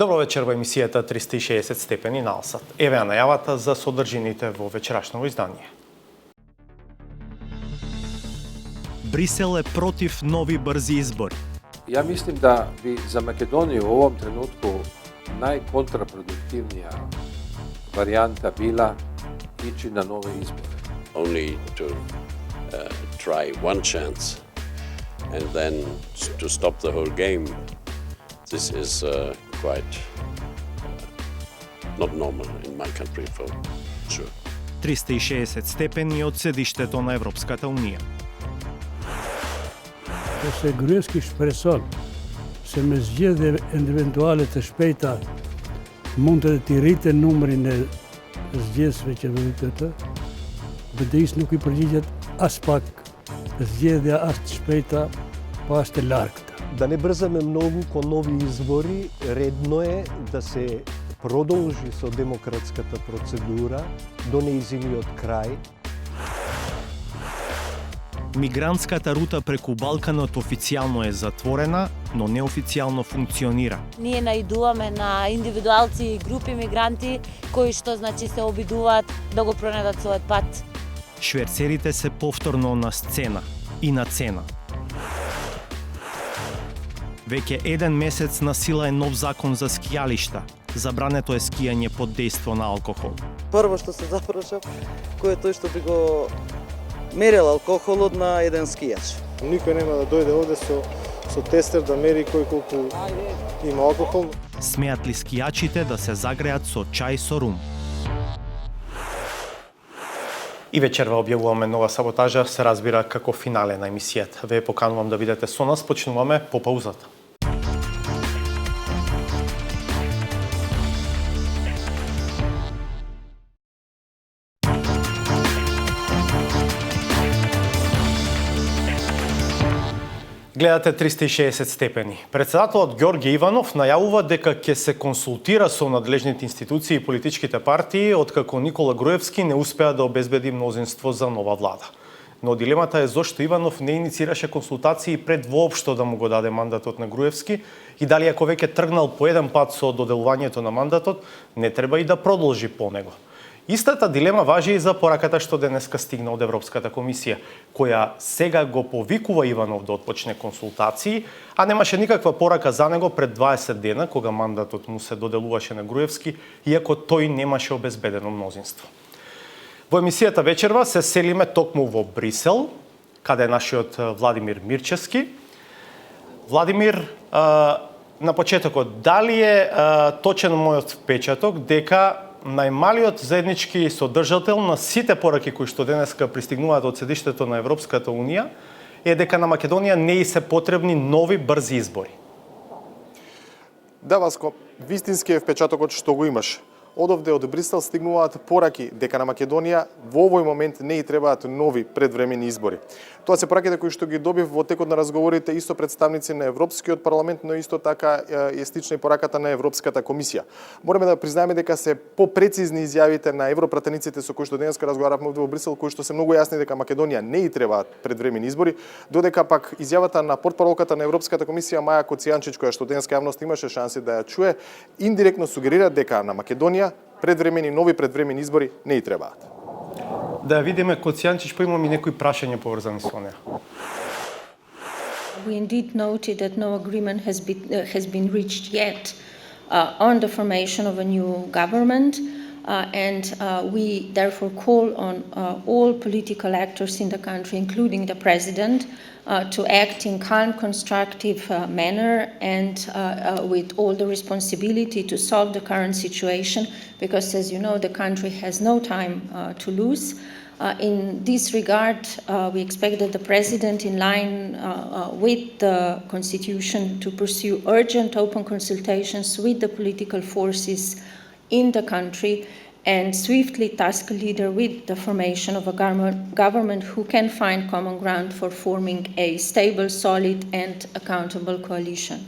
Добро вечер во емисијата 360 степени на Алсат. Еве ја најавата за содржините во вечерашното издание. Брисел е против нови брзи избори. Ja mislim da bi za Makedoniju u ovom trenutku najkontraproduktивnija varijanta bila ići na nove izbore. Only to try one chance and then to stop the whole game. This is quite not normal in my country for sure. 360 степени од седиштето на Европската Унија. Se gruevski shpreson se me zgjedhje eventuale të shpejta mund të rriten numrin e zgjedhësve që vënë të, BDI nuk i përgjigjet as pak zgjedhja as të shpejta, pa as të largëta. Да не брзаме многу кон нови избори, редно е да се продолжи со демократската процедура до нејзиниот крај. Мигрантската рута преку Балканот официјално е затворена, но неофицијално функционира. Ние наидуваме на индивидуалци и групи мигранти кои што значи се обидуваат да го пронајдат својот пат. Шверцерите се повторно на сцена и на цена. Веќе еден месец на сила е нов закон за скијалишта. Забрането е скијање под дејство на алкохол. Прво што се запрашав, кој е тој што би го мерил алкохолот на еден скијач. Никој нема да дојде овде со тестер да мери кој колку има алкохол. Смеат ли скијачите да се загреат со чај со рум? И вечерва објавуваме нова саботажа, се разбира како финале на емисијата. Ве поканувам да бидете со нас, почнуваме по паузата. Гледате 360 степени. Председателот Ѓорѓе Иванов најавува дека ќе се консултира со надлежните институции и политичките партии откако Никола Груевски не успеа да обезбеди мнозинство за нова влада. Но дилемата е зошто Иванов не иницираше консултации пред воопшто да му го даде мандатот на Груевски и дали ако веќе тргнал по еден пат со доделувањето на мандатот, не треба и да продолжи по него. Истата дилема важи и за пораката што денеска стигна од Европската комисија, која сега го повикува Иванов да отпочне консултации, а немаше никаква порака за него пред 20 дена, кога мандатот му се доделуваше на Груевски, иако тој немаше обезбедено мнозинство. Во емисијата вечерва се селиме токму во Брисел, каде е нашиот Владимир Мирчевски. Владимир, на почетокот, дали е точен мојот впечаток дека најмалиот заеднички содржател на сите пораки кои што денеска пристигнуваат од седиштето на Европската Унија е дека на Македонија не и се потребни нови брзи избори? Да, Васко, вистински е впечатокот што го имаш. Одовде од Брисел стигнуваат пораки дека на Македонија во овој момент не и требаат нови предвремени избори. Тоа се пораките кои што ги добив во текот на разговорите исто представници на Европскиот парламент, но исто така е стична и пораката на Европската комисија. Мораме да признаеме дека се попрецизни изјавите на европратениците со кои што денеска разговаравме овде во Брисел, кои што се многу јасни дека Македонија не и требаат предвремени избори, додека пак изјавата на портпаролката на Европската комисија Маја Коцијанчич, која што денеска јавност имаше шанси да ја чуе, индиректно сугерира дека на Македонија нови предвремени избори не и требаат. Да видиме Коцијанчич, па имам и некои прашања поврзани со неа. We indeed noted that no agreement has been reached yet on the formation of a new government, and we therefore call on all political actors in the country, including the president, to act in calm, constructive manner and with all the responsibility to solve the current situation, because, as you know, the country has no time to lose. In this regard, we expect that the President, in line with the Constitution, to pursue urgent open consultations with the political forces in the country and swiftly task a leader with the formation of a government who can find common ground for forming a stable, solid and accountable coalition.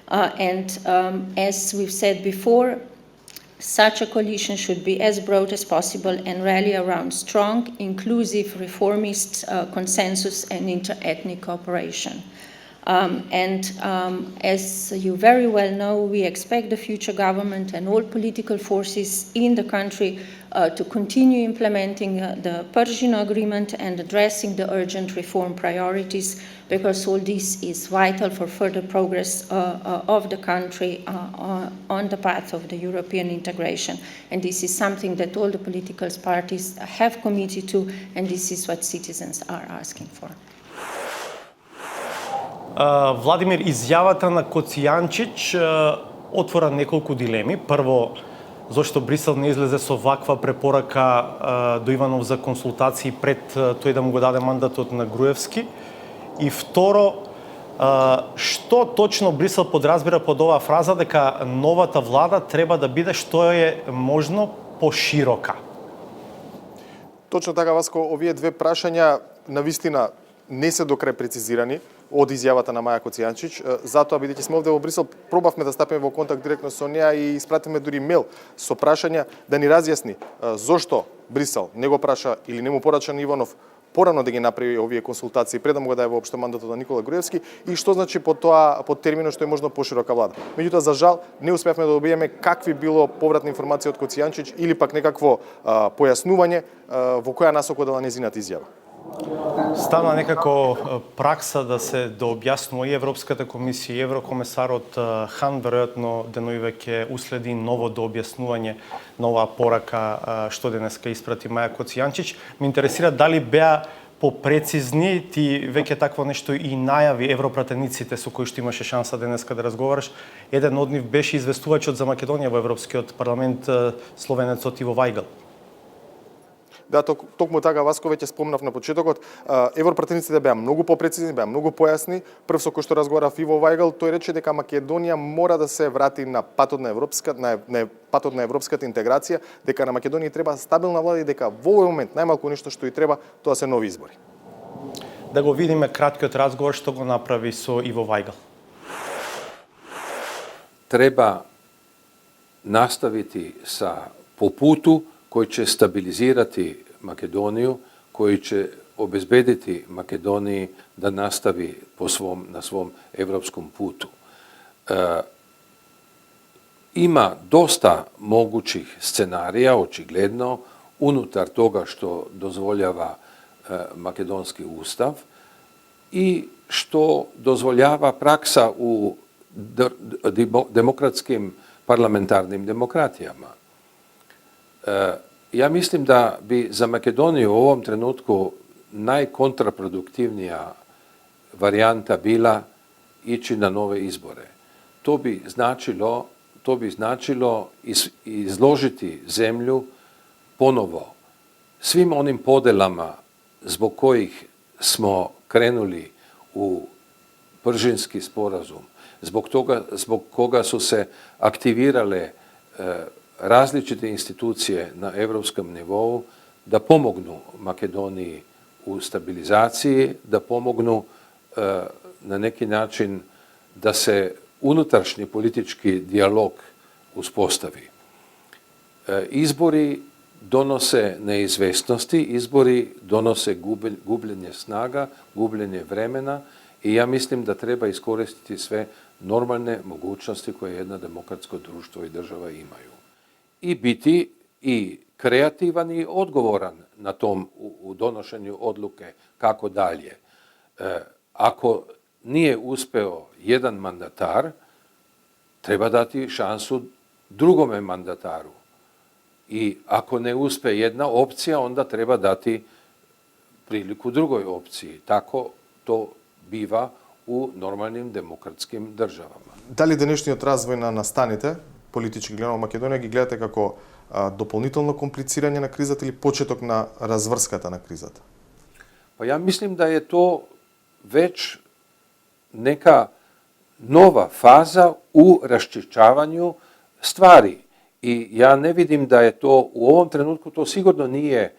As we've said before, such a coalition should be as broad as possible and rally around strong, inclusive, reformist consensus and inter-ethnic cooperation. As you very well know, we expect the future government and all political forces in the country to continue implementing the Persian Agreement and addressing the urgent reform priorities, because all this is vital for further progress of the country on the path of the European integration. And this is something that all the political parties have committed to, and this is what citizens are asking for. Владимир, изјавата на Коцијанчич отвора неколку дилеми. Прво, зашто Брисел не излезе со ваква препорака до Иванов за консултации пред тој да му го даде мандатот на Груевски? И второ, што точно Брисел подразбира под оваа фраза дека новата влада треба да биде што е можно поширока? Точно така, Васко, овие две прашања навистина не се до крај прецизирани од изјавата на Маја Коцијанчич. Затоа, бидејќи сме овде во Брисел, пробавме да стапиме во контакт директно со неа и испратиме дури мејл со прашања да ни разјасни зошто Брисел не го праша или не му порача на Иванов порано да ги направи овие консултации пред да му го даде воопшто мандатот на Никола Груевски и што значи под терминот што е можно поширока влада. Меѓутоа, за жал, не успеавме да добиеме какви било повратна информација од Коцијанчич или пак некакво појаснување во која насока дала незината изјава. Стана некако пракса да се дообјаснува и Европската комисија и Еврокомесарот Хан, веројатно деноиве ќе уследи ново дообјаснување на оваа порака што денеска испрати Маја Коцијанчич. Ме интересира дали беа попрецизни, ти веќе такво нешто и најави европратениците со кои што имаше шанса денеска да разговараш. Еден од нив беше известувачот за Македонија во Европскиот парламент, словенецот Иво Вајгал. Да, токму така, Васко, веќе спомнав на почетокот, европратениците беа многу попрецизни, беа многу појасни. Прв со кој што разговарав Иво Вајгал, тој рече дека Македонија мора да се врати на патот на европската интеграција, дека на Македонија треба стабилна влада и дека во овој момент најмалку нешто што и треба, тоа се нови избори. Да го видиме краткиот разговор што го направи со Иво Вајгал. Треба наставити са по путу кој ќе стабилизирати Македонiju, кој ќе обезбедити Македонiji да настави на свом европском путу. Има доста могуćih сценарија, очигледно, унутар тога што дозвољава македонски устав и што дозвољава пракса у демократским парламентарним демократијама. Ja mislim da bi za Makedoniju u ovom trenutku najkontraproduktivnija varijanta bila ići na nove izbore. To bi značilo izložiti zemlju ponovo svim onim podelama zbog kojih smo krenuli u Pržinski sporazum, zbog koga su se aktivirale različite institucije na europskom nivou da pomognu Makedoniji u stabilizaciji, da pomognu na neki način da se unutrašnji politički dijalog uspostavi. Izbori donose neizvesnosti, izbori donose gubljenje snaga, gubljenje vremena i ja mislim da treba iskoristiti sve normalne mogućnosti koje jedno demokratsko društvo i država imaju. I biti i kreativan i odgovoran na tom u donošenju odluke kako dalje. Ako nije uspeo jedan mandatar, treba dati šansu drugome mandataru. I ako ne uspe jedna opcija, onda treba dati priliku drugoj opciji. Tako to biva u normalnim demokratskim državama. Дали денешниот развој на настаните, политички гледано во Македонија, ги гледате како дополнително комплицирање на кризата или почеток на разврската на кризата? Pa ja mislim da je to već neka nova faza u raščišćavanju stvari. I ja ne vidim da je to u ovom trenutku, to sigurno nije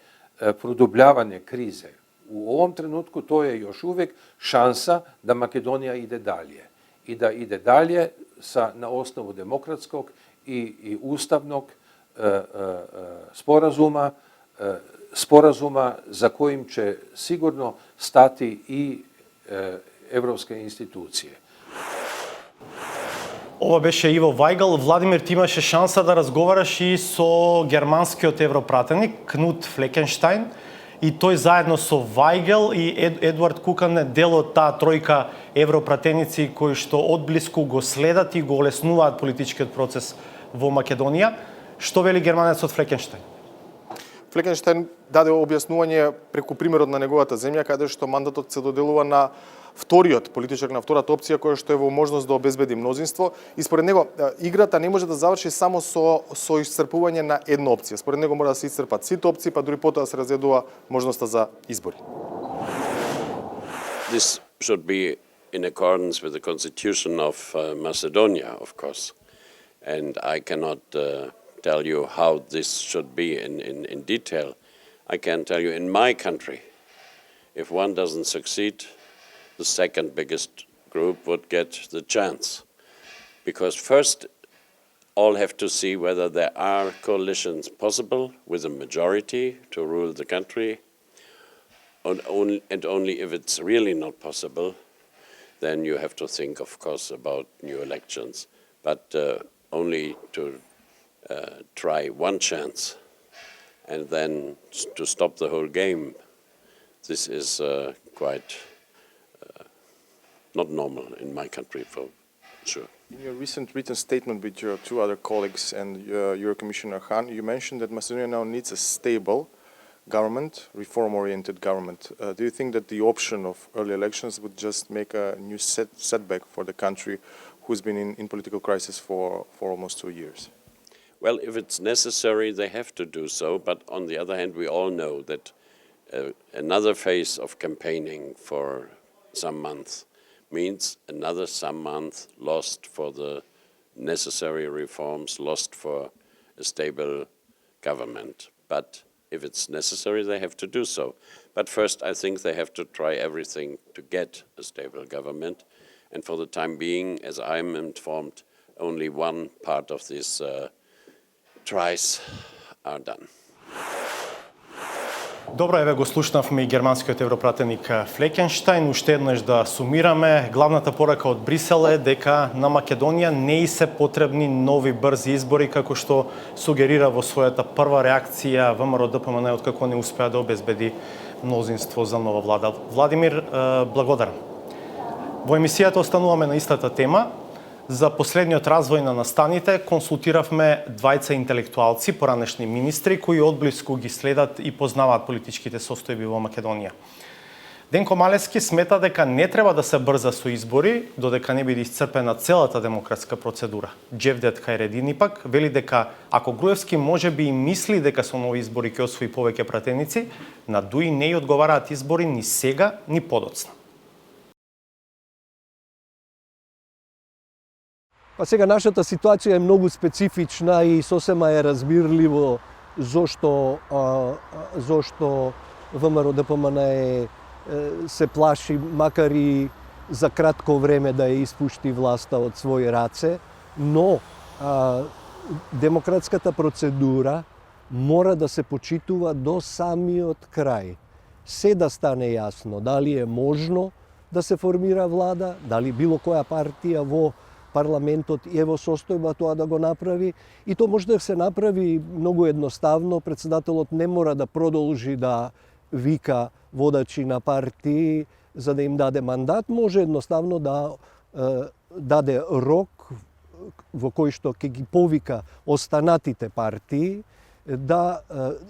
produbljavanje krize. U ovom trenutku to je još uvijek šansa da Makedonija ide dalje. I da ide dalje na osnovu demokratskog i ustavnog sporazuma za kojim će sigurno stati i evropske institucije. Ова беше Иво Вајгал. Владимир, ти имаше шанса да разговараш и со германскиот европратеник Кнут Флекенштајн и тој заедно со Вајгел и Едуард Кукан е дел од таа тројка европратеници кои што одблиску го следат и го олеснуваат политичкиот процес во Македонија. Што вели германецот Флекенштајн? Флекенштајн даде објаснување преку примерот на неговата земја, каде што мандатот се доделува на вториот политичар, на втората опција која што е во можност да обезбеди мнозинство, и според него играта не може да заврши само со исцрпување на една опција. Според него мора да се исцрпат сите опции, па дури потоа да се разгледува можноста за избори. This should be in accordance with the constitution of Macedonia, of course. And I cannot tell you how this should be in detail. I can tell you in my country, if one doesn't succeed, the second biggest group would get the chance. Because first, all have to see whether there are coalitions possible with a majority to rule the country, and only if it's really not possible, then you have to think, of course, about new elections. But only to try one chance and then to stop the whole game, this is quite not normal in my country, for sure. In your recent written statement with your two other colleagues and your Commissioner Hahn, you mentioned that Macedonia now needs a stable government, reform-oriented government. Do you think that the option of early elections would just make a new setback for the country who's been in political crisis for almost 2 years? Well, if it's necessary, they have to do so. But on the other hand, we all know that another phase of campaigning for some months means another some month lost for the necessary reforms, lost for a stable government. But if it's necessary, they have to do so. But first, I think they have to try everything to get a stable government. And for the time being, as I'm informed, only one part of these tries are done. Добро, еве го слушнавме и германскиот европратеник Флекенштајн. Уште еднаш да сумираме, главната порака од Брисел е дека на Македонија не и се потребни нови брзи избори, како што сугерира во својата прва реакција ВМРО-ДПМН откако не успеа да обезбеди мнозинство за нова влада. Владимир, благодарам. Во емисијата остануваме на истата тема. За последниот развој на настаните консултиравме двајца интелектуалци, поранешни министри, кои одблиску ги следат и познаваат политичките состојби во Македонија. Денко Малески смета дека не треба да се брза со избори, додека не биде исцрпена целата демократска процедура. Джевдет Хајредини пак вели дека ако Груевски може би и мисли дека со нови избори ќе освои повеќе пратеници, на ДУИ не ја одговараат избори ни сега, ни подоцна. Па сега нашата ситуација е многу специфична и сосема е разбирливо зошто ВМРО-ДПМН се плаши макар и за кратко време да ја испушти власта од своји раце, но демократската процедура мора да се почитува до самиот крај. Се да стане јасно дали е можно да се формира влада, дали било која партија во парламентот и во состојба тоа да го направи, и тоа може да се направи многу едноставно. Председателот не мора да продолжи да вика водачи на партии за да им даде мандат, може едноставно да даде рок во кој што ќе ги повика останатите партии да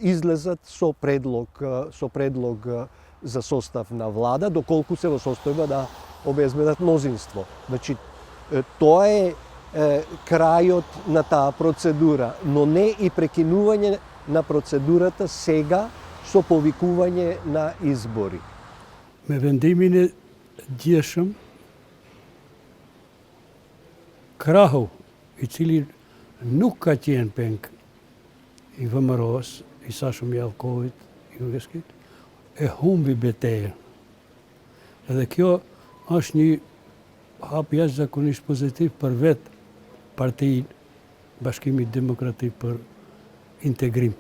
излезат со предлог за состав на влада, доколку се во состојба да обезбедат мнозинство. Значи, тоа е крајот на таа процедура, но не и прекинување на процедурата сега со повикување на избори. Me vendimin e djeshëm, Krahu, i cili nuk ka qenë peng i VMRO-s, i Sashum Javkovit, i Ungeskit, e humbi betejën. Edhe kjo është një hap jashtëzakonisht pozitiv për vetë partinë Bashkimit Demokratik për Integrim.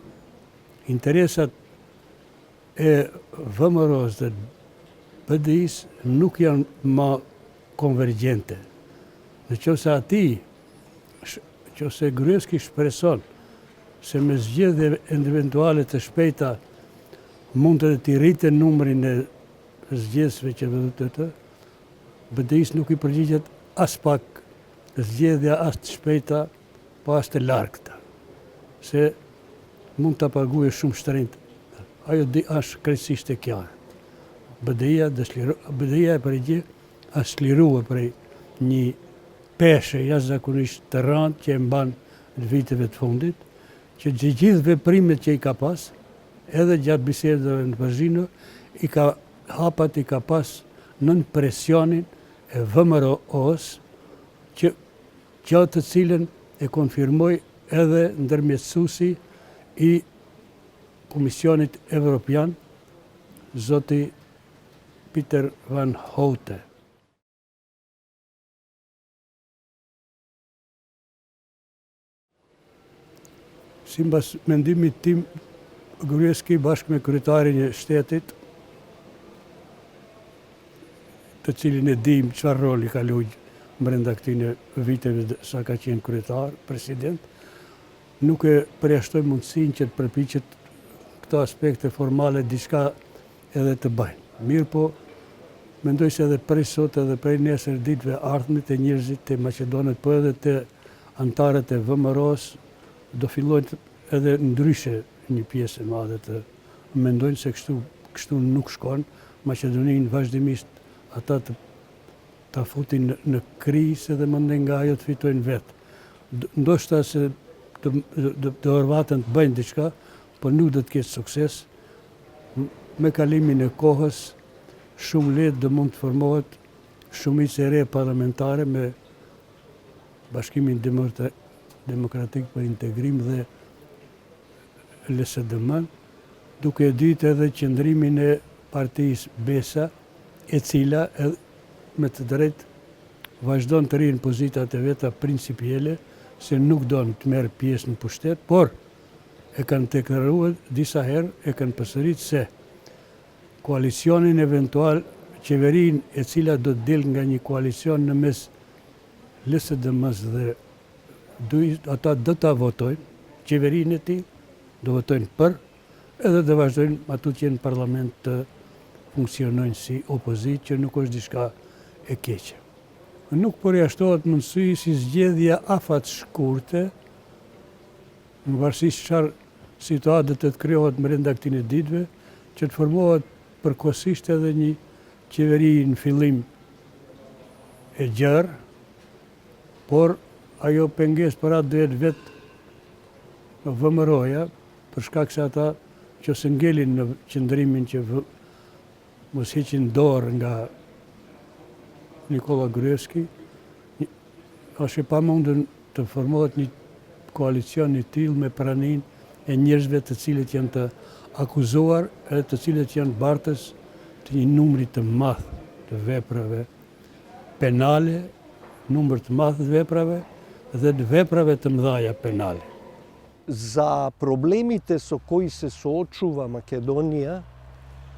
Interesat e VMRO-s dhe BDI-s nuk janë më konvergjente. Në qoftë ati, nëse Gruevski shpreson se me zgjedhje eventuale të shpejta mund të rritë numrin e zgjedhësve që të BDI-s nuk i përgjigjet as pak zgjedhja as të shpejta, po as të largëta. Se mund të paguajë shumë shtrenjtë. Ajo është krejtësisht e qartë. BDI-ja e përgjigje është lirua prej një peshe jashtëzakonisht të rëndë që e mban në viteve të fundit, që gjithë veprimet që i ka pas, edhe gjatë bisedave në Pazhino, hapat i ka pas nën presionin e VMRO-s, që të cilën e konfirmoi edhe ndërmjetësuesi i Komisionit Evropian, zoti Pieter van Houte. Sipas mendimit tim, Gruevski bashkë me kryetarin e shtetit, të cilin e dim çfarë roli ka luajtur brenda këtyre viteve sa ka qenë kryetar, president, nuk e përjashtoj mundësinë që të përpiqet këto aspekte formale diçka edhe të bëjnë. Mirë po, mendoj se edhe prej sot edhe prej nesër ditëve ardhmit e njerëzit të Maqedonit, po edhe të antarët e VMRO-s, do fillojnë edhe ndryshe një pjesë e madhe të mendojnë se kështu nuk shkon. Maqedoninë vazhdimisht ata ta futin në krizë dhe mendojnë nga ajo të fitojnë vetë. Ndoshta se të horvatën të bëjnë diçka, por nuk do të ketë sukses. Me kalimin e kohës, shumë lehtë do mund të formohet shumicë e re parlamentare me Bashkimin Demokratik për Integrim dhe LSDM, duke ditë edhe qëndrimin e partisë BESA, e cila me të drejtë vazhdon të rrinë pozitat e veta principielle, se nuk do të merë pjesë në pushtet, por e kanë deklaruar disa herë, e kanë përsëritur se koalicionin eventual, qeverinë e cila do të del nga një koalicion në mes LSDM-s dhe ata do ta votojnë, qeverinë e tij do votojnë për, edhe do vazhdojnë ato që në parlament të funksionojnë si opozitë, që nuk është diçka e keqe. Nuk përjashtohet mundësi si zgjedhja afat shkurte, në varësisht çfarë situatë të krijohet brenda këtyre ditëve, që të formohet përkohësisht edhe një qeveri në fillim e gjerë, por ajo pengesë për atë do jetë vetë VMRO-ja, për shkak se ata që se ngelin në qëndrimin që mos heqin dorë nga Nikola Gruevski, është e pamundur të formohet një koalicion i tillë me praninë e njerëzve të cilët janë të akuzuar edhe të cilët janë bartës të një numri të madh të veprave penale, numër të madh të veprave dhe të veprave të mëdha penale. Za problemите со кои се соочува Македонија,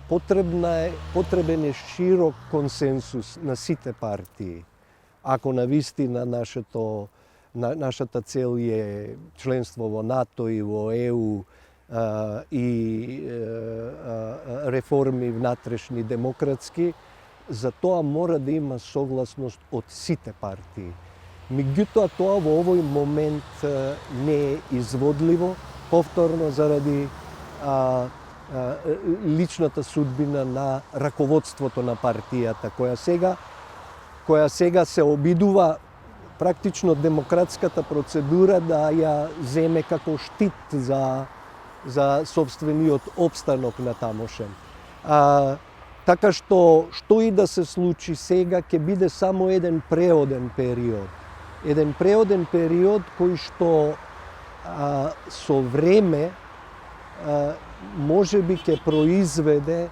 потребен е широк консенсус на сите партии. Ако навистина нашата цел е членство во НАТО и во ЕУ и реформи внатрешни демократски, за тоа мора да има согласност од сите партии. Меѓутоа, тоа во овој момент не е изводливо, повторно заради личната судбина на раководството на партијата, која сега се обидува практично демократската процедура да ја земе како штит за собствениот обстанок на тамошен. Така што и да се случи сега, ќе биде само еден преоден период. Еден преоден период кој што со време може би ќе произведе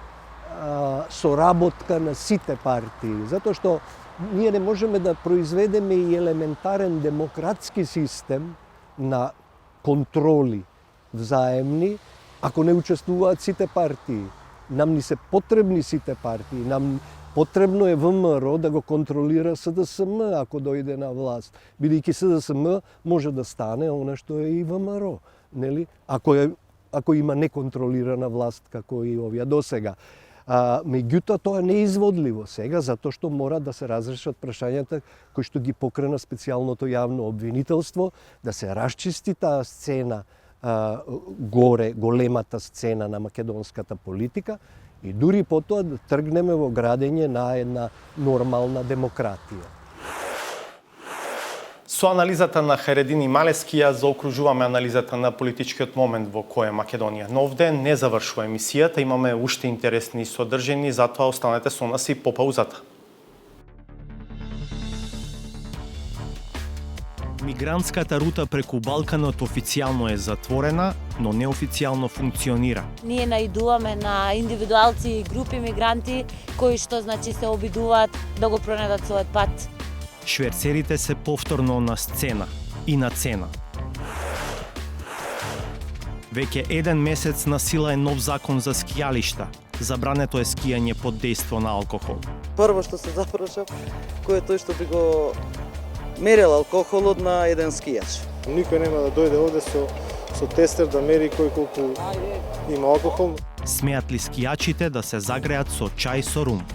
соработка на сите партии. Затоа што ние не можеме да произведеме и елементарен демократски систем на контроли взаемни, ако не учествуваат сите партии. Нам ни се потребни сите партии, нам потребно е ВМРО да го контролира СДСМ ако дојде на власт. Бидејќи СДСМ може да стане она што е и ВМРО, нели? Ако има неконтролирана власт како и овие досега. Меѓутоа тоа не е изводливо сега, затоа што мора да се разрешат прашањата кои што ги покрена специјалното јавно обвинителство, да се расчисти таа сцена горе, големата сцена на македонската политика и дури потоа да тргнеме во градење на една нормална демократија. Со анализата на Харедин и Малески ја заокружуваме анализата на политичкиот момент во кој е Македонија. Но овде не завршува емисијата, имаме уште интересни содржини, затоа останете со нас и по паузата. Мигрантската рута преку Балканот официјално е затворена, но неофицијално функционира. Ние наидуваме на индивидуалци и групи мигранти кои што значи се обидуваат да го пронајдат својот пат. Шверцерите се повторно на сцена и на цена. Веќе еден месец на сила е нов закон за скијалишта. Забрането е скијање под дејство на алкохол. Прво што се запрашав, кој е тој што би го мерел алкохолот на еден скијач. Никој нема да дојде овде со тестер да мери кој колку има алкохол. Смеат ли скијачите да се загреат со чај со рум?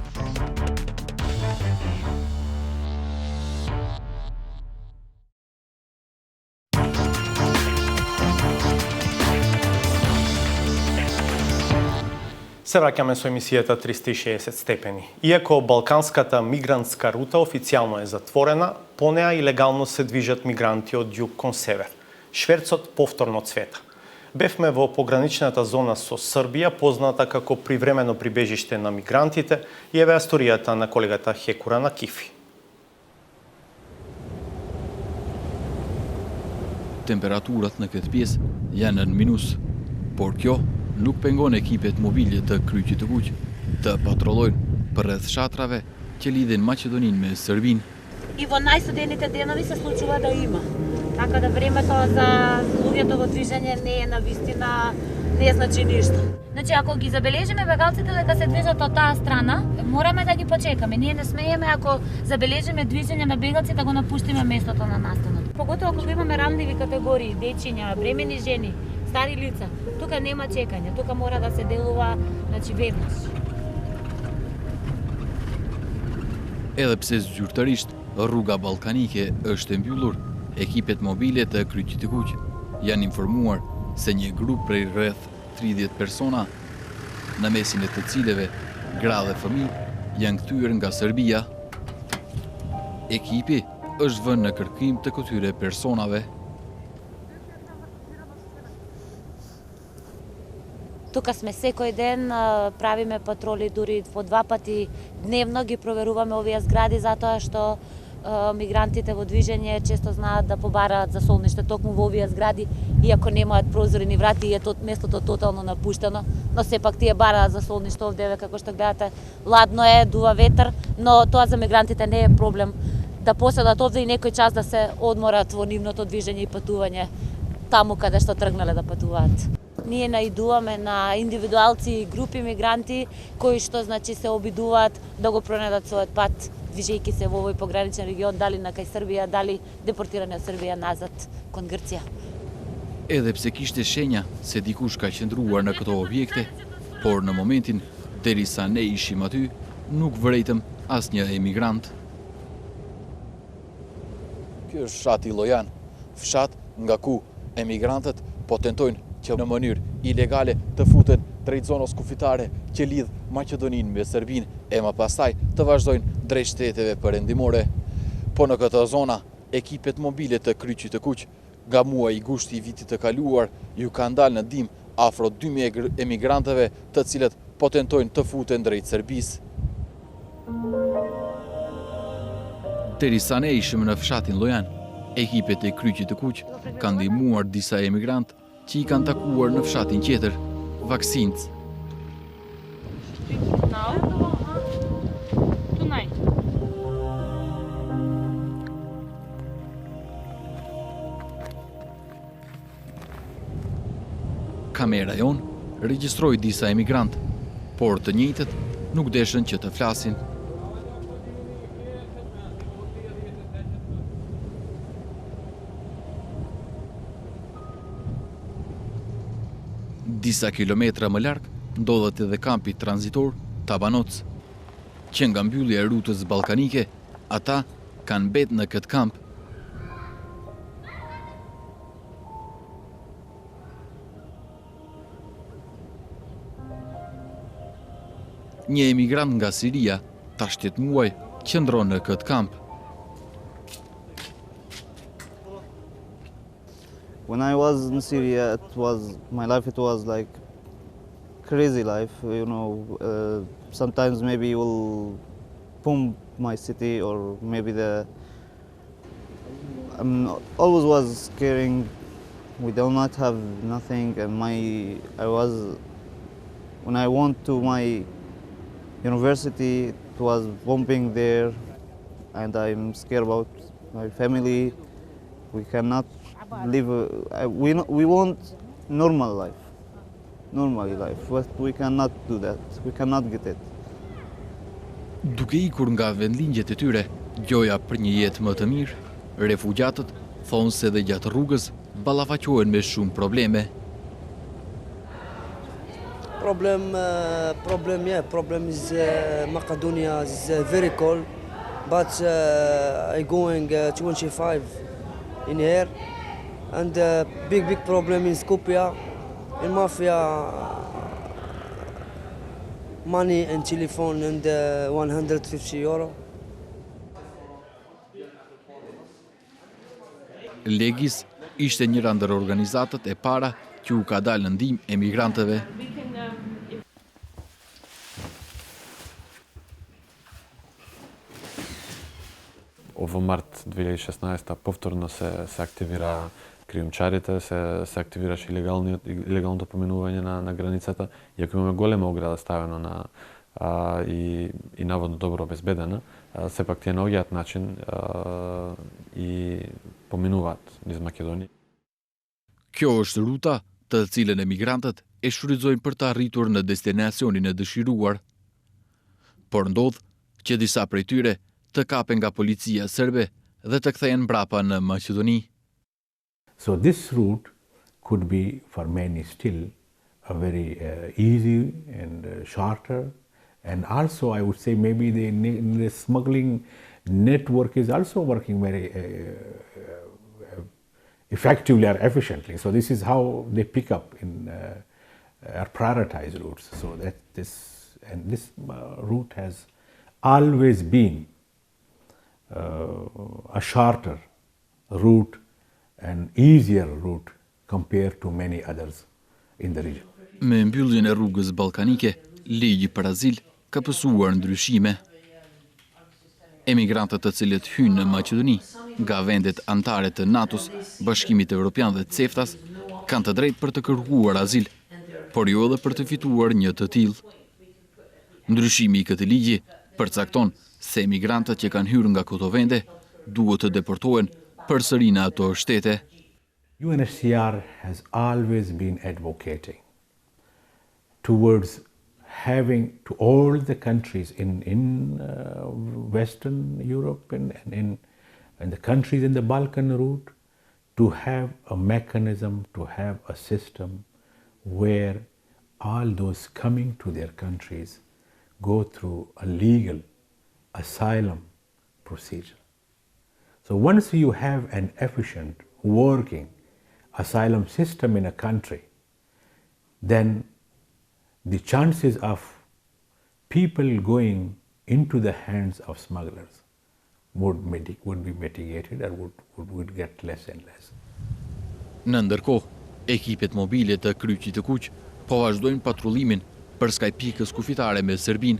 Се враќаме со емисијата 360 степени. Иако балканската мигрантска рута официјално е затворена, по неа илегално се движат мигранти од југ кон север. Шверцот повторно цвета. Бевме во пограничната зона со Србија, позната како привремено прибежиште на мигрантите, и еве историјата на колегата Хекура на Кифи. Temperaturat në këtë pjesë janë në minus, por kjo nuk pengon ekipet mobile të Kryqit të Kuq të patrollojnë përreth shatrave që lidhin Maqedoninë me Sërbinë. И во најстудените денови се случува да има. Така да времето за луѓето во движење не е навистина, не значи ништо. Значи, ако ги забележиме бегалците дека се движат од таа страна, мораме да ги почекаме. Ние не смееме ако забележиме движење на бегалци да го напуштиме местото на настанот. Поготово кога имаме ранливи категории, дечиња, бремени жени, стари лица, тука нема чекање, тука мора да се делува, значи веднаш. Edhe pse zyrtarisht rruga ballkanike është e mbyllur, ekipet mobile të Kryqit të Kuq janë informuar se një grup prej rreth 30 persona, në mesin e të cilëve gra dhe fëmijë, janë kthyer nga Serbia. Ekipi është vënë në kërkim të këtyre personave. Тука сме секој ден, правиме патроли дури по 2 пати дневно, ги проверуваме овие згради затоа што мигрантите во движење често знаат да побараат за солниште токму во овие згради, иако немаат прозори ни врати и е местото тотално напуштено, но сепак тие бараат за солниште овде, како што гледате, ладно е, дува ветер, но тоа за мигрантите не е проблем да поседат овде и некој час да се одморат во нивното движење и патување таму каде што тргнале да патуваат. Ние наидуваме на индивидуалци и групи мигранти кои што значи се обидуваат да го пронајдат својот пат, движејќи се во овој пограничен регион, дали на кај Србија, дали депортирани од Србија назад кон Грција. Edhe pse kishte shenja se dikush ka qëndruar në këto objekte, por në momentin derisa ne ishim aty, nuk vërejtëm asnjë emigrant. Ky është fshati Llojan, fshat nga ku emigrantët po tentojnë që në mënyrë ilegale të futen drejt zonës kufitare që lidh Maqedoninë me Serbinë e më pastaj të vazhdojnë drejt shteteve perëndimore. Po në këtë zona, ekipet mobile të Kryqit të Kuq nga muaji i gushti i vitit të kaluar ju kanë dalë në ndihmë afro 2000 emigrantëve të cilët po tentojnë të futen drejt Serbisë. Derisa ne ishim në fshatin Llojan, ekipet e Kryqit të Kuq kanë ndihmuar disa emigrantë që i kanë takuar në fshatin tjetër, Vaksinc. Kamera jonë regjistroi disa emigrantë por të njëjtët nuk deshën që të flasin. Disa kilometra më larg ndodhet edhe kampi tranzitor Tabanoc, që nga mbyllja e rrutës ballkanike, ata kanë mbetë në këtë kamp. Një emigrant nga Siria, tash 8 muaj, qëndron në këtë kamp. When I was in Syria, my life was like crazy life. You know, sometimes maybe you will bomb my city, or maybe always was scaring. We do not have nothing, and when I went to my university, it was bombing there, and I'm scared about my family. We cannot live. We want normal life, but we cannot do that. We cannot get it. Duke ikur nga vendlindjet e tyre, gjoja për një jetë më të mirë, refugjatët thonë se dhe gjatë rrugës ballafaqohen me shumë probleme. Problem is Macedonia is very cold, but I going 25 in here, and big problem in Skopje, in mafia, money and telephone and €150. Legis ishte njëra ndër organizatat e para që u ka dalë në ndihmë emigrantëve. Во март 2016 повторно се активира криумчарите, се активираше илегалното поминување на границата, иако имаме голема ограда ставено и наводно добро обезбедена, сепак тие наоѓаат начин и поминуваат низ Македонија. Kjo është ruta të cilën emigrantët e shfrytëzojnë për të arritur në destinacionin e dëshiruar. Por ndodh që disa prej tyre të kapen nga policia serbe dhe të kthehen mbrapa në Maqedoni. So this route could be for many still a very easy and shorter, and also I would say maybe the smuggling network is also working very effectively or efficiently. So this is how they pick up in or prioritize routes. So that this route has always been a shorter route and easier route compared to many others in the region. Me mbylljen e rrugës ballkanike, ligji për azil ka pësuar ndryshime. Emigrantët të cilët hynë në Maqedoni nga vendet anëtare të NATO-s, Bashkimit Evropian dhe CEFTA-s kanë të drejtë për të kërkuar azil, por jo edhe për të fituar një të tillë. Ndryshimi i këtij ligji përcakton se emigrantët që kanë hyrë nga këto vende duhet të deportohen përsëri në ato shtete. UNHCR has always been advocating towards having to all the countries in Western Europe and the countries in the Balkan route to have a mechanism, to have a system where all those coming to their countries go through a legal asylum procedure. So once you have an efficient, working asylum system in a country, then the chances of people going into the hands of smugglers would be mitigated or would get less and less. Në ndërkohë, ekipet mobile të Kryqit të Kuq po vazhdojnë patrullimin për skaj pikës kufitare me Serbinë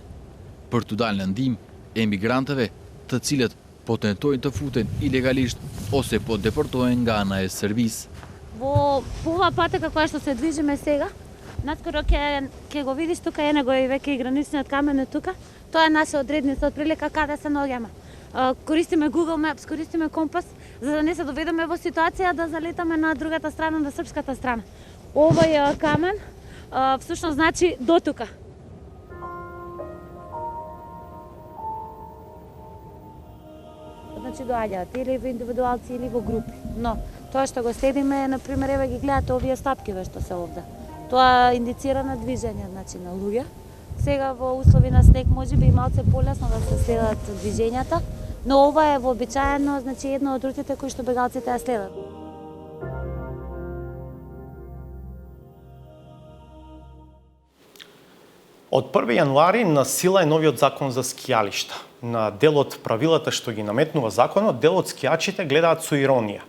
për të dalë në ndihmë emigrantëve të cilët po tentojnë të futen ilegalisht ose po deportohen nga ana e Serbisë. Во ова патека која што се движиме сега, наскоро ќе го видиш тука е него и веќе и граничниот камен е тука. Тоа е наша одредница од прилика каде се наоѓаме. Користиме Google Maps, користиме компас, за да не се доведеме во ситуација да залетаме на другата страна, на српската страна. Овој камен всушност значи до тука. значи доаѓаат или во индивидуалци или во групи. Но тоа што го следиме, на пример, еве ги гледате овие стапкиве што се овде. Тоа индицира на движење, значи на луѓе. Сега во услови на снег може би и малце полесно да се следат движењата, но ова е вообичаено, значи едно од рутите кои што бегалците ја следат. Од 1 јануари на сила е новиот закон за скијалишта. На дел од правилата што ги наметнува законот, дел од скијачите гледаат со иронија.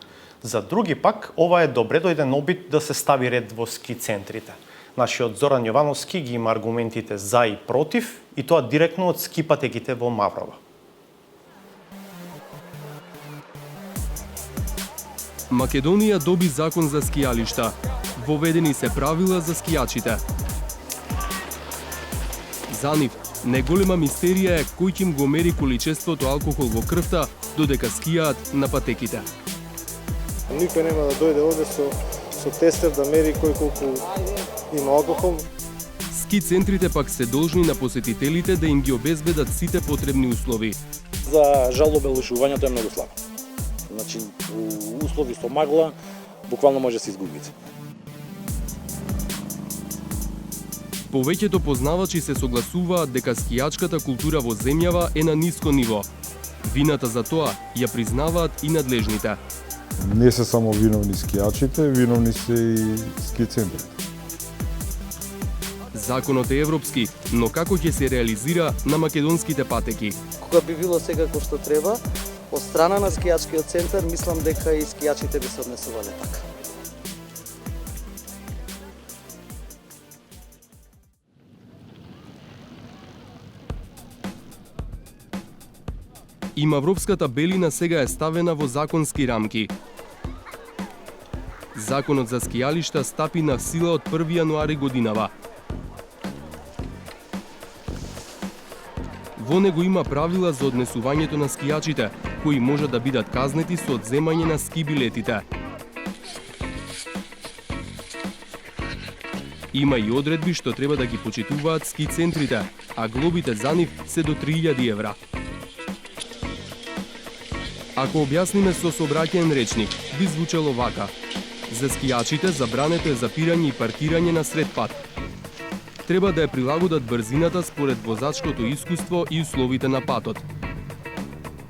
За други пак, ова е добре дојден обид да се стави ред во ски центрите. Нашиот Зоран Јовановски ги има аргументите за и против, и тоа директно од ски патеките во Маврова. Македонија доби закон за скијалишта. Воведени се правила за скијачите. За нив, неголема мистерија е кој ќе им го мери количеството алкохол во крвта додека скијаат на патеките. Никој нема да дојде овде со тестер да мери кој колку има алкохол. Ски центрите пак се должни на посетителите да им ги обезбедат сите потребни услови. За жалобелешувањето е многу слабо. Значи, у услови со магла, буквално може да се изгубите. Повеќето познавачи се согласуваат дека скијачката култура во земјава е на ниско ниво. Вината за тоа ја признаваат и надлежните. Не се само виновни скијачите, виновни се и ски центрите. Законот е европски, но како ќе се реализира на македонските патеки? Кога би било сега кој што треба, од страна на скијачкиот центар, мислам дека и скијачите би се однесувале така. И мавровската белина сега е ставена во законски рамки. Законот за скијалишта стапи на сила од 1 јануари годинава. Во него има правила за однесувањето на скијачите, кои можат да бидат казнети со одземање на ски билетите. Има и одредби што треба да ги почитуваат ски центрите, а глобите за нив се до 3000 евра. Ако објасниме со сообраќаен речник, би звучело вака. За скијачите забрането е запирање и паркирање на сред пат. Треба да ја прилагодат брзината според возачкото искуство и условите на патот.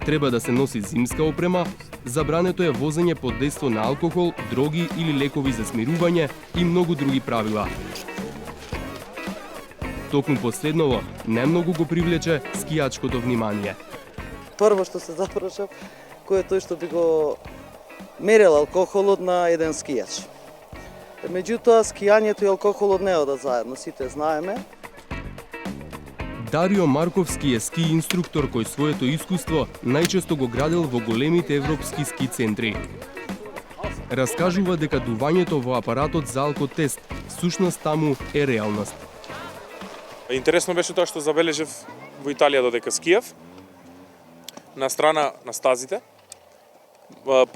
Треба да се носи зимска опрема, забрането е возење под дејство на алкохол, дроги или лекови за смирување и многу други правила. Токму последново, немногу го привлече скијачкото внимание. Прво што се запрашав, кој е тој што би го мерел алкохолот на еден скијач. Меѓутоа, скијањето и алкохолот не одат заедно, сите знаеме. Дарио Марковски е ски инструктор кој своето искуство најчесто го градел во големите европски ски центри. Раскажува дека дувањето во апаратот за алкотест всушност таму е реалност. Интересно беше тоа што забележав во Италија додека скијав. На страна на стазите,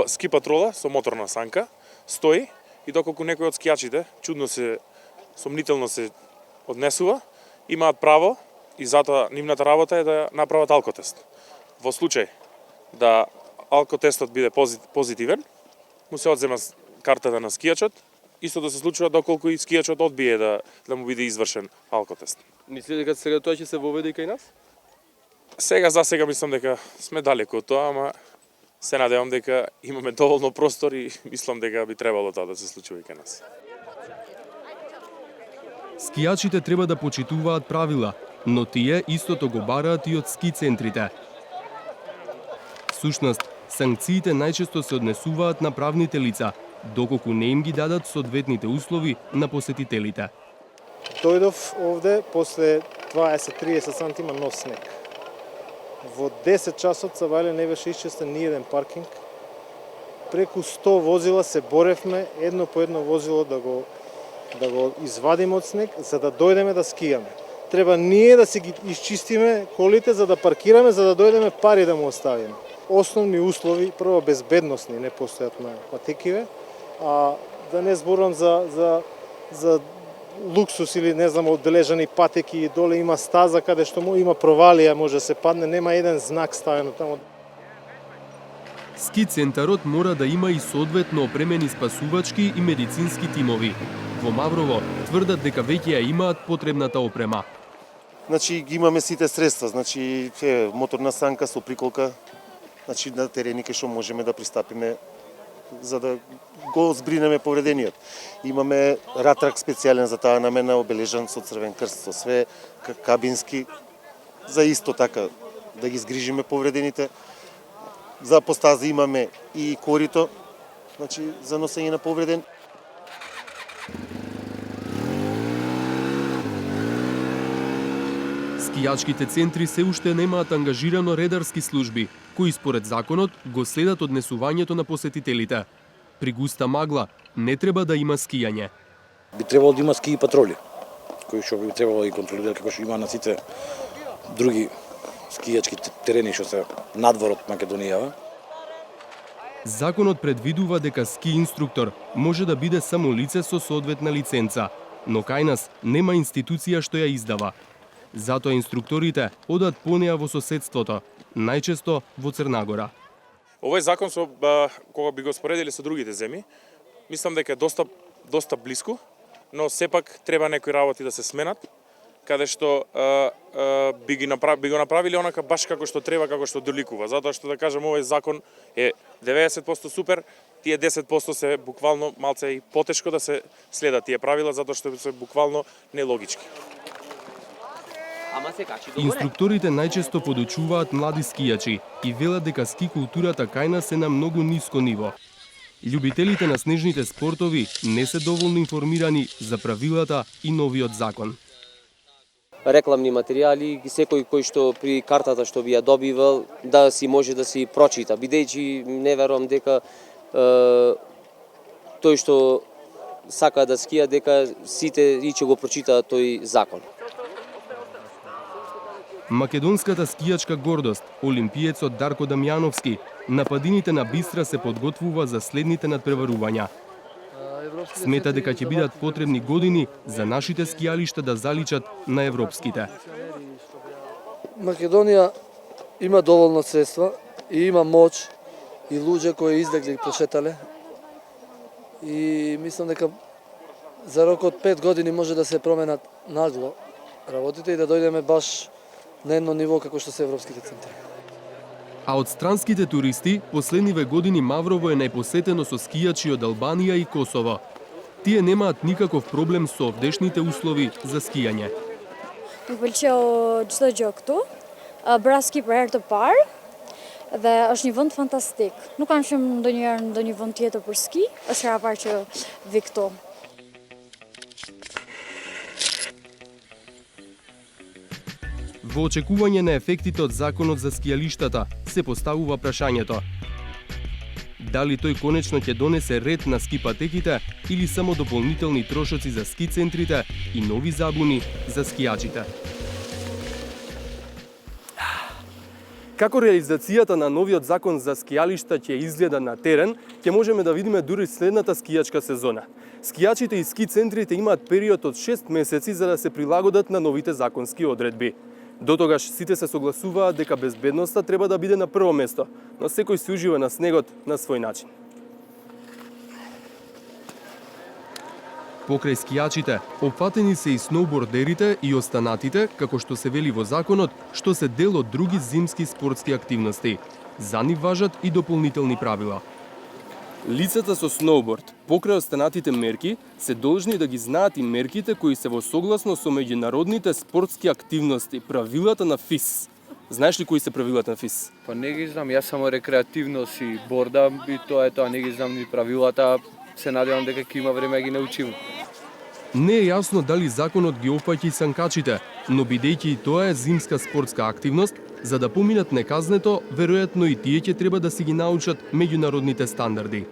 ски патрола со моторна санка стои и доколку некој од скијачите чудно се, сомнително се однесува, имаат право и затоа нивната работа е да направат алкотест. Во случај да алкотестот биде позитивен, му се одзема картата на скијачот, истото се случува доколку и скијачот одбие да му биде извршен алкотест. Мисли дека сега тоа ќе се воведе и кај нас? За сега мислам дека сме далеко од тоа, ама се надевам дека имаме доволно простор и мислам дека би требало тоа да се случи и кај нас. Скијачите треба да почитуваат правила, но тие истото го бараат и од ски центрите. Всушност, санкциите најчесто се однесуваат на правните лица, доколку не им ги дадат соодветните услови на посетителите. Дојдов овде после 20-30 сантима нос снег. Во 10 часот Цавајле не беше исчистен ни еден паркинг. Преку 100 возила се боревме едно по едно возило да го извадиме од снег за да дојдеме да скијаме. Треба ние да си ги исчистиме колите за да паркираме, за да дојдеме пари да му оставиме. Основни услови, прво безбедносни не постојат на патекиве, а да не зборувам за луксус или не знам одбележани патеки, доле има стаза каде што има провалија, може да се падне, нема еден знак ставено таму. Ски центарот мора да има и соодветно опремени спасувачки и медицински тимови. Во Маврово тврдат дека веќе ја имаат потребната опрема. Значи ги имаме сите средства, значи моторна санка со приколка, значи на терени кај што можеме да пристапиме за да го збринеме повредениот. Имаме ратрак специјален за таа намена, обележан со црвен крст, со све кабински, за исто така да ги згрижиме повредените. За постази имаме и корито, значи за носење на повреден. Скијачките центри се уште немаат ангажирано редарски служби, кои според законот го следат однесувањето на посетителите. При густа магла не треба да има скијање. Би требало да има ски патроли, кои што би требало да ги контролираат како што има на сите други скијачки терени што се надвор од Македонија. Законот предвидува дека ски инструктор може да биде само лице со соодветна лиценца, но кај нас нема институција што ја издава. Затоа инструкторите одат по неа во соседството, најчесто во Црнагора. Овој закон кога би го споредили со другите земји, мислам дека е доста блиску, но сепак треба некои работи да се сменат, каде што би го направили онака баш како што треба, како што доликува. Затоа што да кажам овој закон е 90% супер, тие 10% се буквално малце и потешко да се следат тие правила, затоа што се буквално нелогички. Инструкторите најчесто подучуваат млади скијачи и велат дека ски културата кај нас е на многу ниско ниво. Љубителите на снежните спортови не се доволно информирани за правилата и новиот закон. Рекламни материјали, секој кој што при картата што би ја добивал, да си може да си прочита, бидејќи не верувам дека тој што сака да скија, дека сите и ќе го прочитаат тој закон. Македонската скијачка гордост, олимпиецот Дарко Дамјановски, на падините на Бистра се подготвува за следните надпреварувања. Смета дека ќе бидат потребни години за нашите скијалишта да заличат на европските. Македонија има доволно средства и има моќ и луѓе кои излегли прошетале. И мислам дека за рок од 5 години може да се променат нагло работите и да дојдеме баш на едно ниво како што се европските центри. А од странските туристи, последниве години Маврово е најпосетено со скијачи од Албанија и Косово. Тие немаат никаков проблем со овдешните услови за скијање. Më pëlqeu çdo gjë këtu. Bëra ski për herë të parë dhe është një vend fantastik. Nuk kam qenë ndonjëherë në ndonjë vend tjetër për ski, është hera e parë që vi këtu. Во очекување на ефектите од законот за скијалиштата, се поставува прашањето: дали тој конечно ќе донесе ред на ски патеките или само дополнителни трошоци за ски центрите и нови забуни за скијачите? Како реализацијата на новиот закон за скијалишта ќе изгледа на терен, ќе можеме да видиме дури следната скијачка сезона. Скијачите и ски центрите имаат период од 6 месеци за да се прилагодат на новите законски одредби. До тогаш сите се согласуваат дека безбедноста треба да биде на прво место, но секој се ужива на снегот на свој начин. Покрај скијачите, опфатени се и сноубордерите и останатите, како што се вели во законот, што се дел од други зимски спортски активности. За нив важат и дополнителни правила. Лицата со сноуборд, покрај останатите мерки, се должни да ги знаат и мерките кои се во согласно со меѓународните спортски активности, правилата на ФИС. Знаеш ли кои се правилата на ФИС? Па не ги знам, јас само рекреативно си бордам и тоа е тоа, не ги знам ни правилата, се надевам дека ќе има време да ги научим. Не е јасно дали законот ги опфаќа и санкачите, но бидејќи и тоа е зимска спортска активност, за да поминат неказнето, веројатно и тие ќе треба да си ги научат меѓународните стандарди.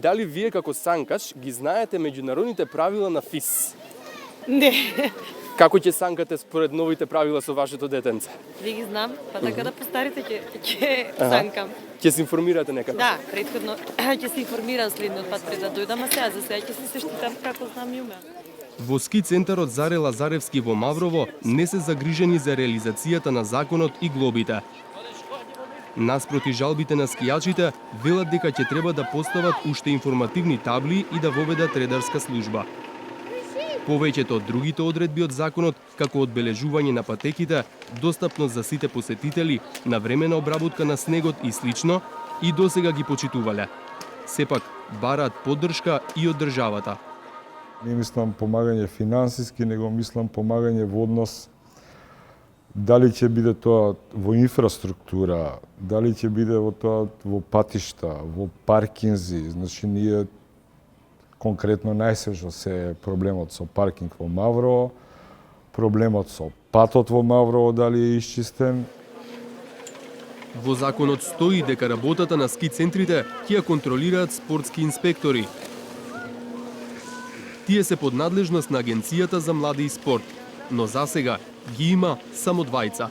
Дали вие како санкач ги знаете меѓународните правила на ФИС? Не. Како ќе санкате според новите правила со вашето детенце? Не ги знам, па така да постарите ќе санкам. Ќе се информирате некако? Да, претходно ќе се информирам следниот пат пред да дојдам, а сега за сега ќе се сештитам како знам и умеам. Во ски центарот Заре Лазаревски во Маврово не се загрижени за реализацијата на законот и глобите. Наспроти жалбите на скијачите, велат дека ќе треба да постават уште информативни табли и да воведат редарска служба. Повеќето од другите одредби од законот, како одбележување на патеките, достапност за сите посетители, навремена обработка на снегот и слично, и досега ги почитувале. Сепак, бараат поддршка и од државата. Не мислам помагање финансиски, него мислам помагање во однос дали ќе биде тоа во инфраструктура, дали ќе биде во тоа во патишта, во паркинзи, значи ние конкретно најсвежо се проблемот со паркинг во Маврово, проблемот со патот во Маврово дали е исчистен. Во законот стои дека работата на ски центрите ќе ја контролираат спортски инспектори. Тие се под надлежност на Агенцијата за млади и спорт, но засега ги има само двајца.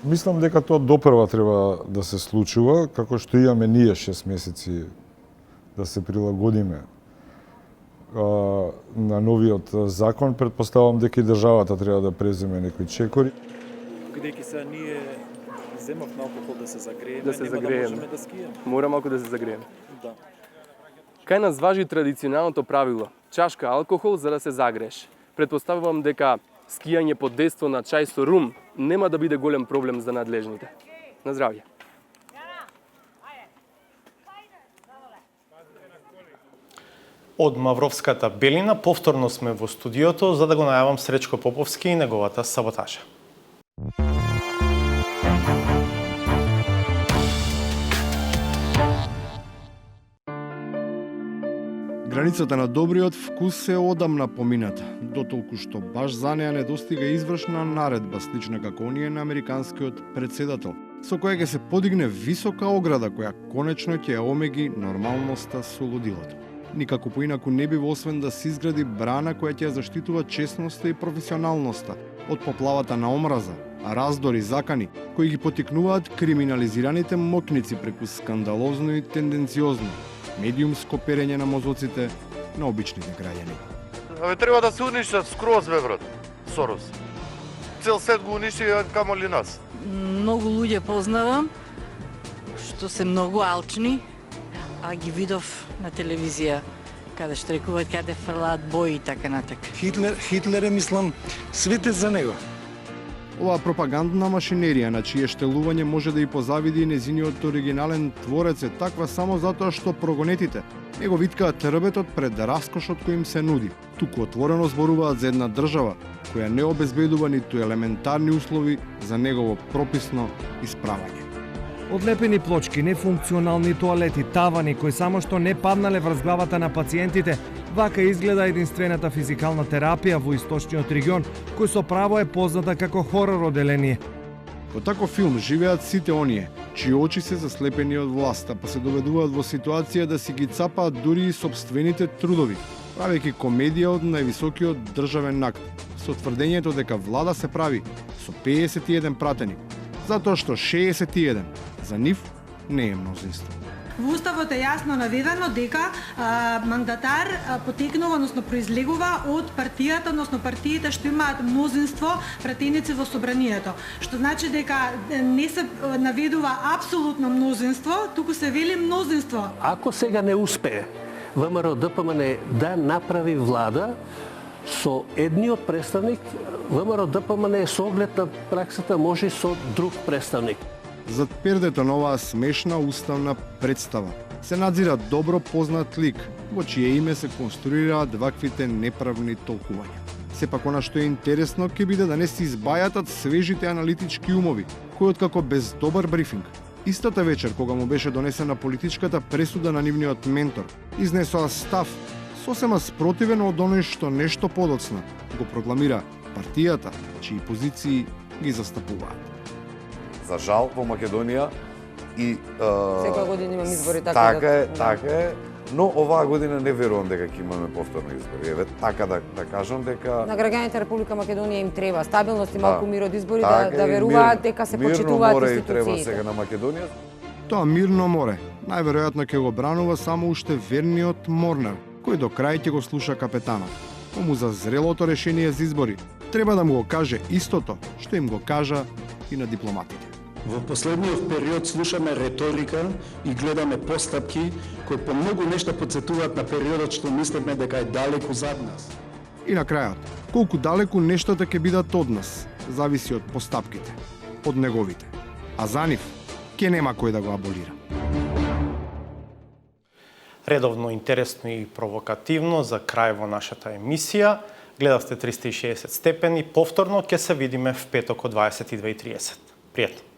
Мислам дека тоа допрва треба да се случува, како што имаме ние 6 месеци да се прилагодиме на новиот закон. Предпоставам дека и државата треба да преземе некои чекори. Бидејќи се ние земавме алкохол да се загрееме, Да се нема загрееме. да можеме да скијаме. Мора малку да се загрееме. Да. Кај нас важи традиционалното правило: чашка алкохол за да се загрееш. Предпоставувам дека скијање под дејство на чај со рум нема да биде голем проблем за надлежните. На здравје. Од Мавровската белина повторно сме во студиото за да го најавам Сречко Поповски и неговата саботажа. Границата на добриот вкус е одамна помината, дотолку што баш за неа недостига извршна наредба слична како оние на американскиот претседател, со која ќе се подигне висока ограда која конечно ќе ја омеги нормалноста со лудилото. Никако поинаку не би освен да се изгради брана која ќе ја заштитува честноста и професионалноста од поплавата на омраза, раздори, закани, кои ги потикнуваат криминализираните мокници преку скандалозно и тенденциозно медиумско перење на мозоците на обичните граѓани. Абе треба да се уништат скроз, бе брат, Сорос. Цел свет го уништи, камо ли нас. Многу луѓе познавам што се многу алчни, а ги видов на телевизија каде штрекуваат, каде фрлаат бои и така натака. Хитлер е, мислам, светец за него. Оваа пропагандна машинерија на чие штелување може да и позавиди незиниот оригинален творец е таква само затоа што прогонетите не го виткаат трбетот пред раскошот кој им се нуди. Туку отворено зборуваат за една држава која не обезбедува ниту елементарни услови за негово прописно исправање. Одлепени плочки, нефункционални тоалети, тавани кои само што не паднале врз главата на пациентите, вака изгледа единствената физикална терапија во источниот регион, кој со право е позната како хорор оделение. Во таков филм живеат сите оние чии очи се заслепени од власта, па се доведуваат во ситуација да си ги цапаат дури и сопствените трудови, правејќи комедија од највисокиот државен акт, со тврдењето дека влада се прави со 51 пратеник, затоа што 61 за нив не е мнозинство. Во Уставот е јасно наведено дека мандатар потекнува, односно произлегува од партијата, односно партиите што имаат мнозинство пратеници во собранието. Што значи дека не се наведува апсолутно мнозинство, туку се вели мнозинство. Ако сега не успее ВМРО ДПМН да направи влада со едниот представник, ВМРО ДПМН со оглед на праксата може со друг представник. Зад пердето на оваа смешна уставна представа се надзира добро познат лик, во чие име се конструираат ваквите неправни толкувања. Сепак она што е интересно ќе биде да не се избајатат свежите аналитички умови, кои откако без добар брифинг, истата вечер кога му беше донесена политичката пресуда на нивниот ментор, изнесоа став сосема спротивен од оној што нешто подоцна го прокламира партијата, чии позиции ги застапуваат. За жал во Македонија и секоја година имам избори, така е, но оваа година не верувам дека ќе имаме повторни избори. Еве така да кажам дека на граѓаните Република Македонија им треба стабилност и малку мир од избори, така да веруваат дека се почитуваат институциите. Мирно море им треба институциите. сега на Македонија. Тоа мирно море најверојатно ќе го бранува само уште верниот Морнар, кој до крај ќе го слуша капетанот. Кому за зрелото решение за избори треба да му го каже истото што им го кажа и на дипломатите. Во последниот период слушаме реторика и гледаме постапки кои по многу нешта потсетуваат на периодот што мислевме дека е далеку зад нас. И на крајот, колку далеку нештата ќе бидат од нас, зависи од постапките, од неговите. А за нив, ќе нема кој да го аболира. Редовно, интересно и провокативно за крај во нашата емисија. Гледавте 360 степени. Повторно ќе се видиме в петок од 22:30. Пријатно!